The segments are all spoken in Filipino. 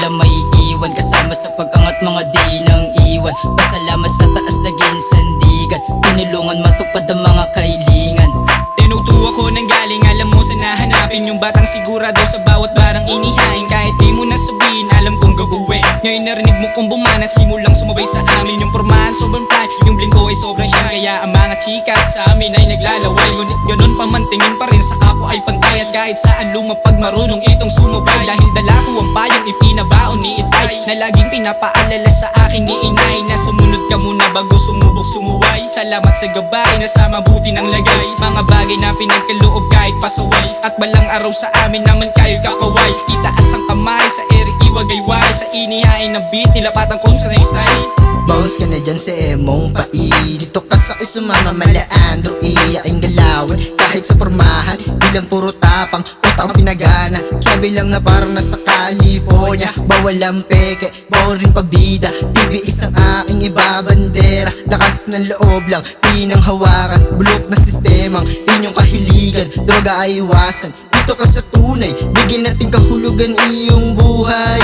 walang maiiwan. Kasama sa pag-angat mga di nang iwan. Pasalamat sa taas naging sandigan. Tinulungan matupad ang mga kailingan. Tinutuwa ko ng galing, alam mo sa nahanapin. Yung batang sigurado sa bawat barang inihain. Kahit di mo na sabihin, alam kong gagawin. Ngayon narinig mo kong bumana, simulang sumabay sa amin. Yung pormahan sobrang fly, yung bling ko ay sobrang shine. Kaya ang mga chikas sa amin ay naglalaway. Ngunit ganun pa man, tingin pa rin sa kapwa ay pantay. At kahit saan lumapag, marunong itong sumabay. Dahil dala ko ang payong ipinabaon ni Itay, na laging pinapaalala sa akin ni Inay, na sumunod ka muna bago sumubok sumuway. Salamat sa gabay na sa mabuti ng lagay. Mga bagay na pinagkaloob kahit pasaway. At balang araw sa amin naman kayo kakaway. Itaas ang kamay sa eri iwagayway. Sa inihain ng beat, nilapatan kong sanaysay. Bounce ka na dyan sa emong pai. Dito ka sa sumama mala Andrew iaing galawin. Kahit sa pormahan, bilang puro tapang utang pinagana. Sabi lang na parang nasa California. Bawal ang peke, boring pabida. TBS ang aking ibabandera. Lakas ng loob lang, pinang hawakan. Bulok na sistemang, inyong kahiligan. Droga ay iwasan, dito ka sa tunay. Bigyan natin kahulugan iyong buhay.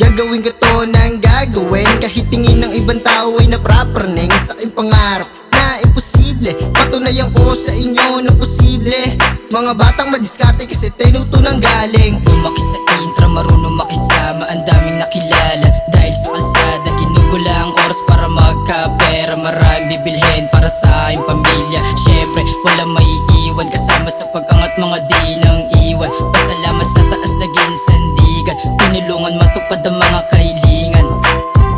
Gagawin ko to ng gagawin. Kahit tingin ng ibang tao ay napraparneng. Sa aking pangarap na imposible, patunayan ko sa inyo na posible. Mga batang madiskarte kasi tinuto ng galing. Lumaki sa intra, marunong makisama. Ang daming nakilala dahil sa kalsada. Ginugula ang oras para magkapera. Maraming bibilhin para sa aking pamilya. Syempre walang maiiwan. Kasama sa pag-angat mga di nang iwan. Pasalamat sa taas naging sandigan. Tinulungan matupad ang mga kailingan.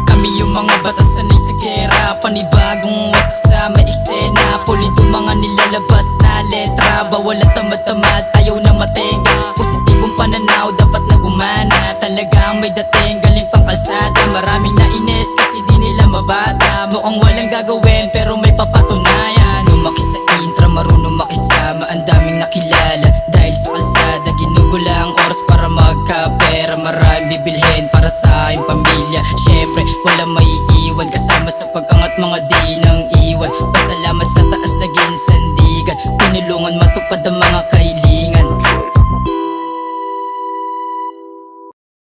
Kami yung mga batas sanay sa gera. Panibagong wasak sa maiksena. Pulido mga nilalabas na letra. Bawal at tamad-tamad, ayaw na matenga. Positibong pananaw, dapat na gumana. Talagang may dating, galing pang kalsada. Maraming nainis kasi di nila mabata. Mukhang walang gagawin pero